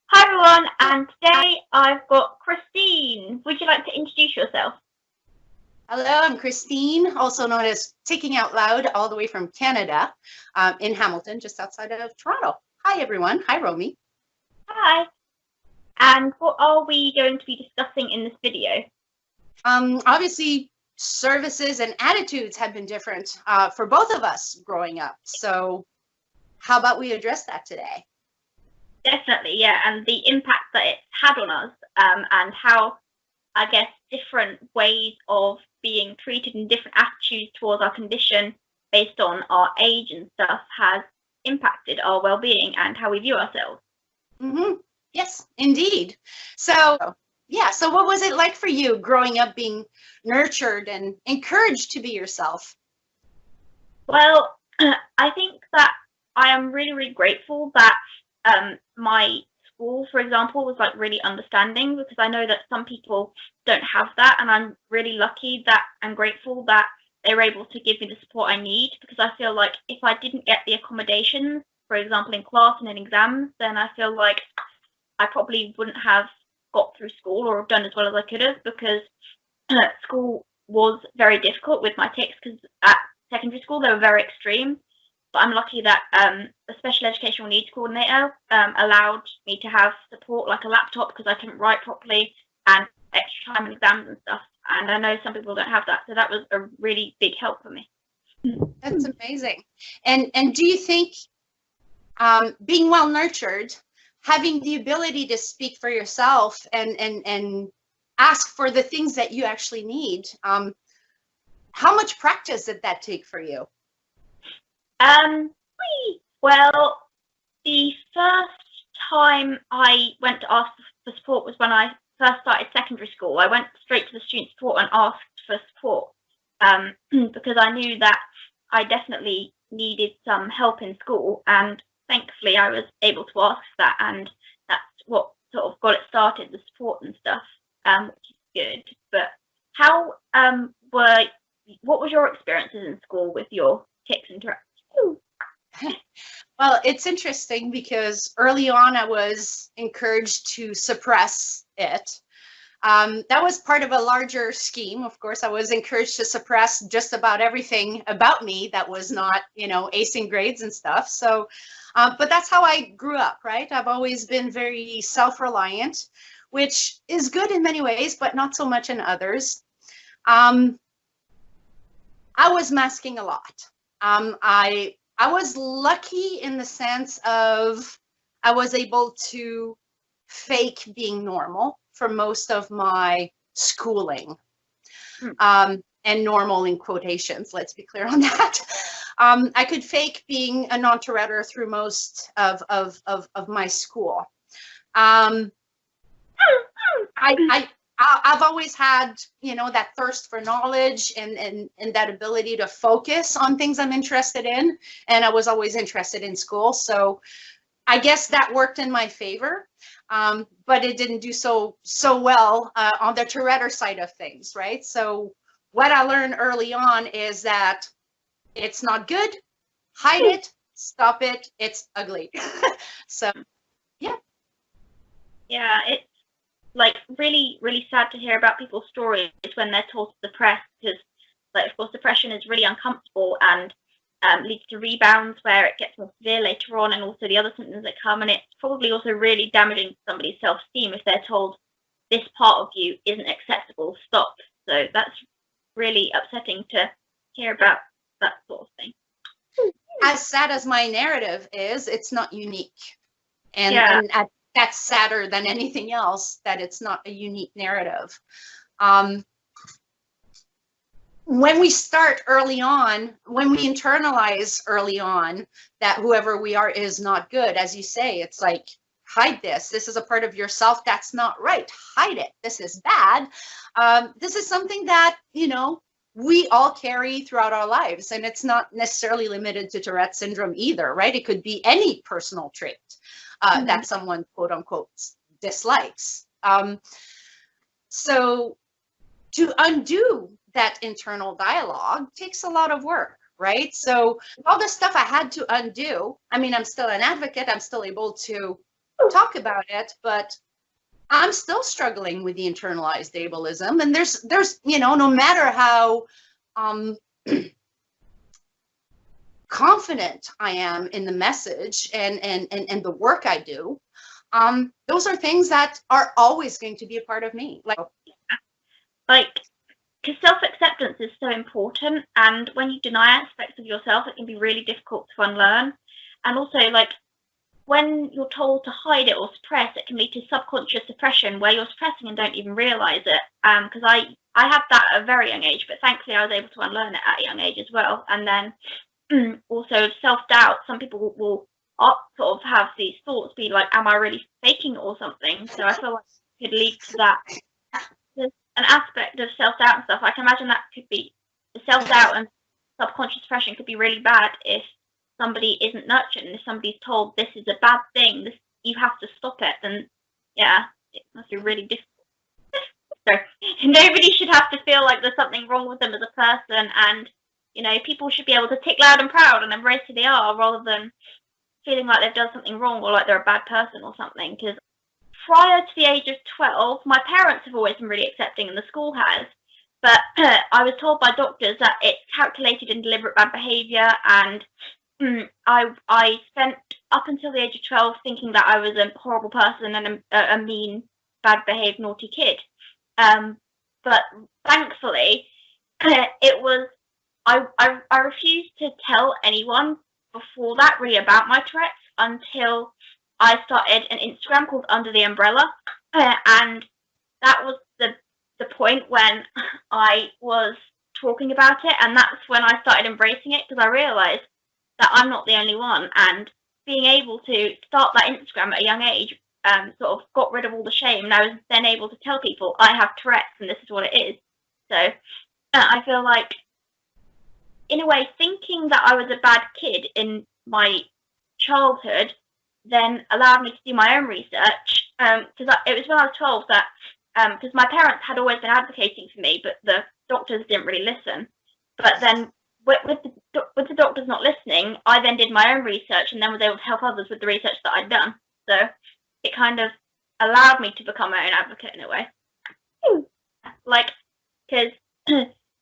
Hi everyone, and today I've got Christine. Would you like to introduce yourself? Hello, I'm Christine, also known as Taking Out Loud, all the way from Canada, in Hamilton, just outside of Toronto. Hi everyone. Hi Romy. Hi. And what are we going to be discussing in this video? Obviously, services and attitudes have been different for both of us growing up. So how about we address that today? Definitely, yeah, and the impact that it's had on us, and how, I guess, different ways of being treated and different attitudes towards our condition based on our age and stuff has impacted our well-being and how we view ourselves. Mm-hmm. Yes, indeed. So, yeah, so what was it like for you growing up being nurtured and encouraged to be yourself? Well, I think that I am really, really grateful that my school, for example, was like really understanding, because I know that some people don't have that, and I'm really lucky that I'm grateful that they were able to give me the support I need, because I feel like if I didn't get the accommodations, for example, in class and in exams, then I feel like I probably wouldn't have got through school or done as well as I could have, because school was very difficult with my tics, because at secondary school they were very extreme. But I'm lucky that the special educational needs coordinator allowed me to have support, like a laptop, because I couldn't write properly, and extra time in exams and stuff. And I know some people don't have that, so that was a really big help for me. That's amazing. And do you think being well nurtured, having the ability to speak for yourself and ask for the things that you actually need, how much practice did that take for you? Well, the first time I went to ask for support was when I first started secondary school. I went straight to the student support and asked for support, because I knew that I definitely needed some help in school, and thankfully I was able to ask for that, and that's what sort of got it started, the support and stuff, which is good. But how what was your experiences in school with your tics and Tourette's? Well, it's interesting because early on I was encouraged to suppress it. That was part of a larger scheme. Of course, I was encouraged to suppress just about everything about me that was not, acing grades and stuff. So, but that's how I grew up, right? I've always been very self-reliant, which is good in many ways, but not so much in others. I was masking a lot. I was lucky in the sense of I was able to fake being normal for most of my schooling, and normal in quotations, let's be clear on that. I could fake being a non-Touretter through most of my school. I've always had, that thirst for knowledge and that ability to focus on things I'm interested in. And I was always interested in school. So I guess that worked in my favor. But it didn't do so well on the Touretter side of things, right? So what I learned early on is that it's not good, hide it, stop it, it's ugly. So, yeah. Yeah, it's like really, really sad to hear about people's stories when they're told to suppress, because, like, of course, depression is really uncomfortable and leads to rebounds where it gets more severe later on, and also the other symptoms that come, and it's probably also really damaging to somebody's self-esteem if they're told this part of you isn't acceptable, stop. So that's really upsetting to hear about that sort of thing. As sad as my narrative is, it's not unique. And, yeah. and that's sadder than anything else, that it's not a unique narrative. When we start early on, when we internalize early on that whoever we are is not good, as you say, it's like, hide this. This is a part of yourself that's not right. Hide it. This is bad. This is something that, we all carry throughout our lives. And it's not necessarily limited to Tourette syndrome either, right? It could be any personal trait that someone, quote unquote, dislikes. So to undo that internal dialogue takes a lot of work, right? So all the stuff I had to undo, I mean, I'm still an advocate. I'm still able to talk about it, but I'm still struggling with the internalized ableism. And there's no matter how confident I am in the message and the work I do, those are things that are always going to be a part of me. Because self-acceptance is so important, and when you deny aspects of yourself, it can be really difficult to unlearn. And also, like, when you're told to hide it or suppress, it can lead to subconscious suppression where you're suppressing and don't even realize it. Because I had that at a very young age, but thankfully I was able to unlearn it at a young age as well. And then also self-doubt. Some people will sort of have these thoughts, be like, am I really faking it or something? So I feel like it could lead to that. There's an aspect of self-doubt and stuff. I can imagine that could be, the self-doubt and subconscious suppression could be really bad if somebody isn't nurtured, and if somebody's told this is a bad thing, this, you have to stop it, then yeah, it must be really difficult. So nobody should have to feel like there's something wrong with them as a person, and people should be able to tick loud and proud and embrace who they are, rather than feeling like they've done something wrong or like they're a bad person or something. Because prior to the age of 12, my parents have always been really accepting, and the school has, but I was told by doctors that it's calculated and deliberate bad behaviour, and I spent up until the age of 12 thinking that I was a horrible person and a mean, bad behaved, naughty kid. But thankfully, it was, I refused to tell anyone before that really about my Tourette's until I started an Instagram called Under the Umbrella. And that was the point when I was talking about it. And that's when I started embracing it, because I realized that I'm not the only one, and being able to start that Instagram at a young age sort of got rid of all the shame, and I was then able to tell people I have Tourette's and this is what it is. So I feel like, in a way, thinking that I was a bad kid in my childhood then allowed me to do my own research, because it was when I was 12 that, because my parents had always been advocating for me, but the doctors didn't really listen. But then with the doctors not listening, I then did my own research and then was able to help others with the research that I'd done. So it kind of allowed me to become my own advocate in a way. Like, because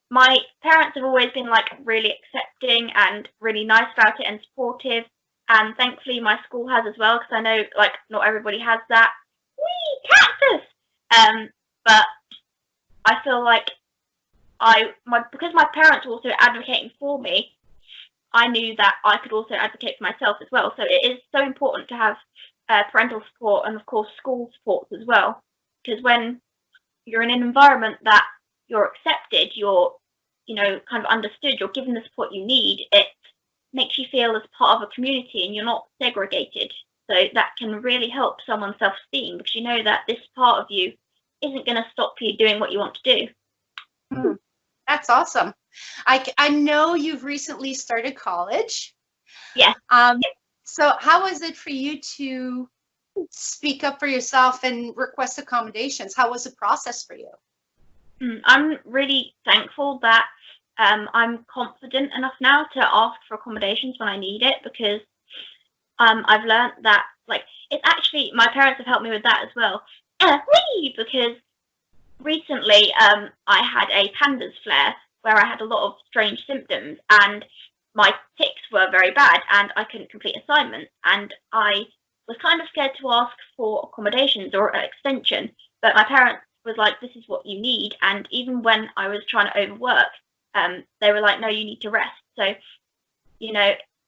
my parents have always been like really accepting and really nice about it and supportive, and thankfully my school has as well, because I know like not everybody has that. Whee, cactus! But I feel like because my parents were also advocating for me, I knew that I could also advocate for myself as well. So it is so important to have parental support and of course school support as well, because when you're in an environment that you're accepted, you're kind of understood, you're given the support you need, it makes you feel as part of a community and you're not segregated. So that can really help someone's self-esteem, because you know that this part of you isn't going to stop you doing what you want to do. That's awesome. I know you've recently started college. Yeah. So how was it for you to speak up for yourself and request accommodations? How was the process for you? I'm really thankful that I'm confident enough now to ask for accommodations when I need it, because I've learned that, like, it's actually, my parents have helped me with that as well. Because recently I had a PANDAS flare where I had a lot of strange symptoms, and my tics were very bad and I couldn't complete assignments, and I was kind of scared to ask for accommodations or an extension, but my parents was like, this is what you need. And even when I was trying to overwork, they were like, no, you need to rest. So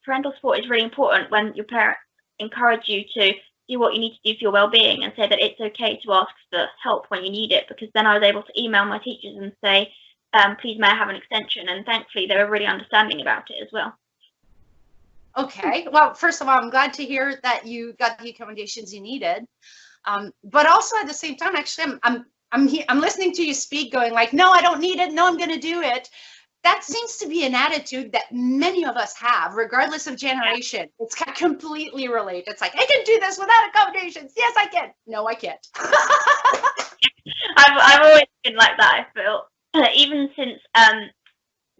parental support is really important when your parents encourage you to do what you need to do for your well-being and say that it's okay to ask for help when you need it, because then I was able to email my teachers and say, please may I have an extension, and thankfully they were really understanding about it as well. Okay, well, first of all, I'm glad to hear that you got the accommodations you needed, but also at the same time, actually, I'm listening to you speak, going like, no, I don't need it, no, I'm going to do it. That seems to be an attitude that many of us have, regardless of generation. It's completely related. It's like, I can do this without accommodations. Yes, I can. No, I can't. I've always been like that, I feel. Even since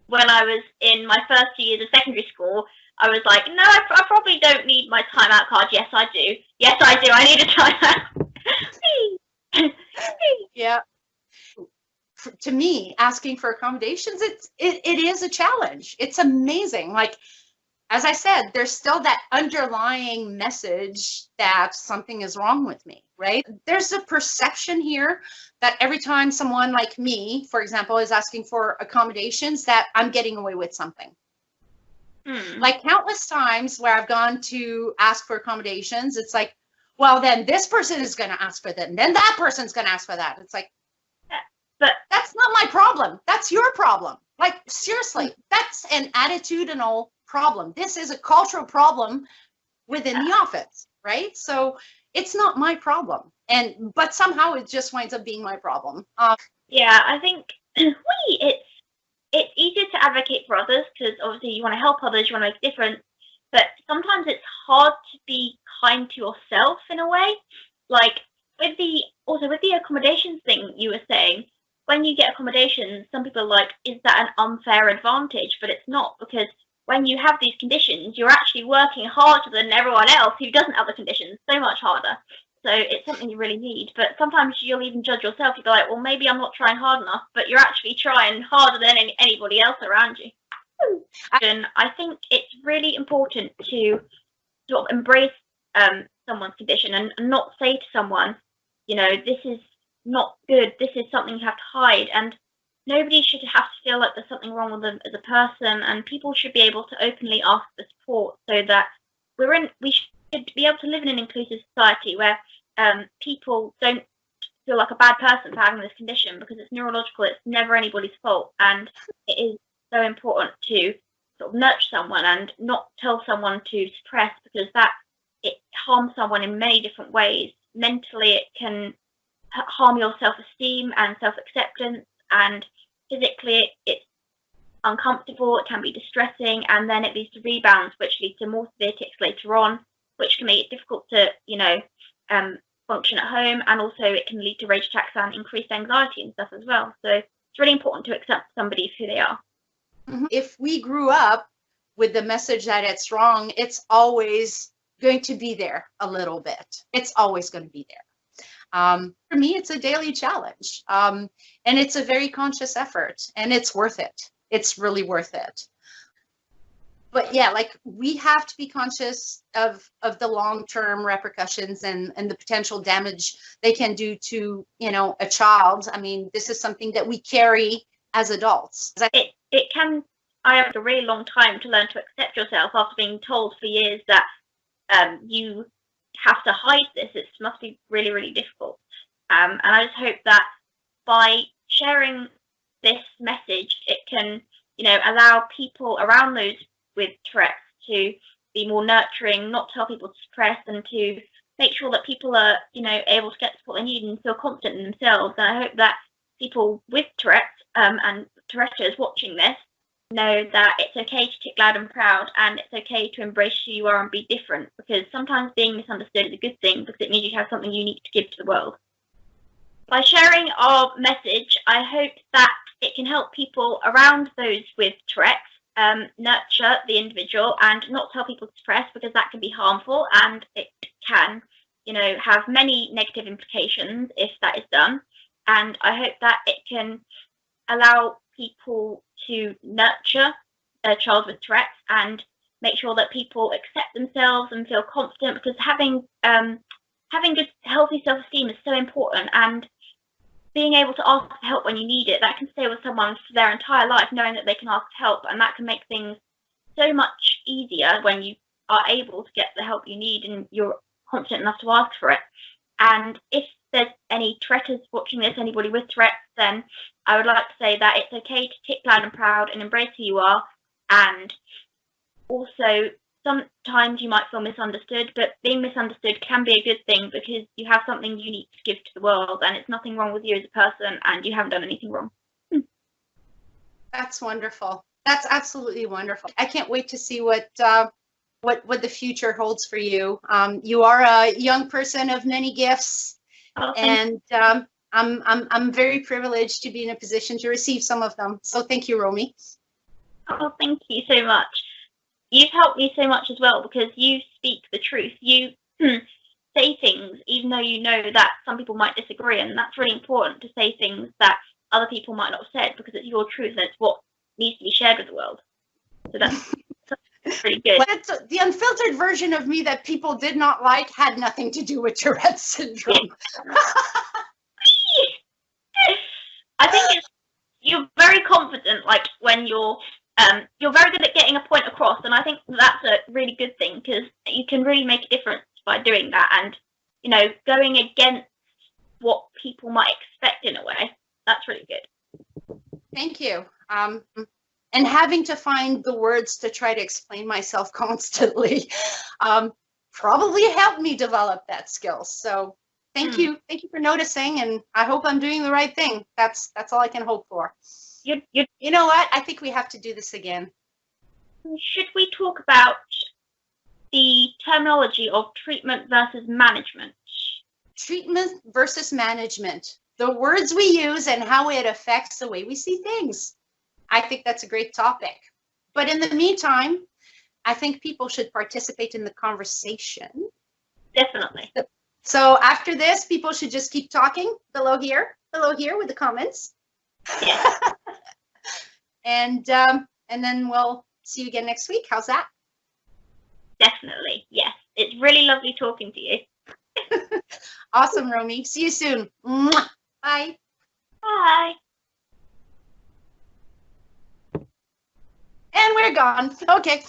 when I was in my first 2 years of secondary school, I was like, no, I probably don't need my timeout card. Yes, I do. Yes, I do. I need a timeout. Yeah. To me, asking for accommodations, it is a challenge. It's amazing. Like, as I said, there's still that underlying message that something is wrong with me, right? There's a perception here that every time someone like me, for example, is asking for accommodations, that I'm getting away with something. Like countless times where I've gone to ask for accommodations, it's like, well, then this person is going to ask for that, and then that person's going to ask for that. It's like, but that's not my problem. That's your problem. Like, seriously, that's an attitudinal problem. This is a cultural problem within the office, right? So it's not my problem. But somehow it just winds up being my problem. Yeah, I think it's easier to advocate for others because obviously you want to help others, you want to make a difference. But sometimes it's hard to be kind to yourself in a way. Like with the accommodations thing you were saying, when you get accommodations, some people are like, is that an unfair advantage? But it's not, because when you have these conditions, you're actually working harder than everyone else who doesn't have the conditions, so much harder. So it's something you really need. But sometimes you'll even judge yourself. You'll be like, well, maybe I'm not trying hard enough, but you're actually trying harder than anybody else around you. And I think it's really important to sort of embrace someone's condition and not say to someone, you know, this is not good, this is something you have to hide. And nobody should have to feel like there's something wrong with them as a person, and people should be able to openly ask for support so that we should be able to live in an inclusive society where people don't feel like a bad person for having this condition, because it's neurological, it's never anybody's fault, and it is so important to sort of nurture someone and not tell someone to suppress, because it harms someone in many different ways. Mentally, it can harm your self-esteem and self-acceptance, and physically it's uncomfortable, it can be distressing, and then it leads to rebounds, which lead to more severe tics later on, which can make it difficult to, you know, function at home, and also it can lead to rage attacks and increased anxiety and stuff as well. So it's really important to accept somebody for who they are. If we grew up with the message that it's wrong, it's always going to be there a little bit. It's always going to be there. For me, it's a daily challenge, and it's a very conscious effort, and it's worth it. It's really worth it. But yeah, like, we have to be conscious of the long-term repercussions and the potential damage they can do to, you know, a child. I mean, this is something that we carry as adults. It can, I have a really long time to learn to accept yourself after being told for years that you have to hide this. It must be really, really difficult. And I just hope that by sharing this message, it can, you know, allow people around those with Tourette's to be more nurturing, not tell people to suppress, and to make sure that people are, you know, able to get the support they need and feel confident in themselves. And I hope that people with Tourette's and Touretters watching this know that it's okay to tick loud and proud, and it's okay to embrace who you are and be different, because sometimes being misunderstood is a good thing, because it means you have something unique to give to the world. By sharing our message, I hope that it can help people around those with Tourette's nurture the individual and not tell people to suppress, because that can be harmful, and it can, you know, have many negative implications if that is done. And I hope that it can allow people to nurture a child with Tourette's and make sure that people accept themselves and feel confident, because having good, healthy self-esteem is so important, and being able to ask for help when you need it, that can stay with someone for their entire life, knowing that they can ask for help, and that can make things so much easier when you are able to get the help you need and you're confident enough to ask for it. And if there's any Touretters watching this, anybody with Tourette's, then I would like to say that it's okay to tick loud and proud and embrace who you are. And also, sometimes you might feel misunderstood, but being misunderstood can be a good thing, because you have something unique to give to the world, and it's nothing wrong with you as a person, and you haven't done anything wrong. That's wonderful. That's absolutely wonderful. I can't wait to see what the future holds for you. You are a young person of many gifts, and I'm very privileged to be in a position to receive some of them. So thank you, Romy. Oh, thank you so much. you've helped me so much as well, because you speak the truth. You say things even though you know that some people might disagree, and that's really important, to say things that other people might not have said, because it's your truth and it's what needs to be shared with the world. So that's pretty good. Well, the unfiltered version of me that people did not like had nothing to do with Tourette's syndrome. I think you're very confident, like when you're very good at getting a point across, and I think that's a really good thing, because you can really make a difference by doing that, and going against what people might expect in a way. That's really good. Thank you. And having to find the words to try to explain myself constantly probably helped me develop that skill. So thank you for noticing, and I hope I'm doing the right thing. That's all I can hope for. You know what? I think we have to do this again. Should we talk about the terminology of treatment versus management? Treatment versus management. The words we use and how it affects the way we see things. I think that's a great topic. But in the meantime, I think people should participate in the conversation. Definitely. So after this, people should just keep talking below here with the comments. Yeah. And then we'll see you again next week. How's that? Definitely. Yes. It's really lovely talking to you. Awesome, Romy. See you soon. Mwah. Bye. Bye. And we're gone. Okay.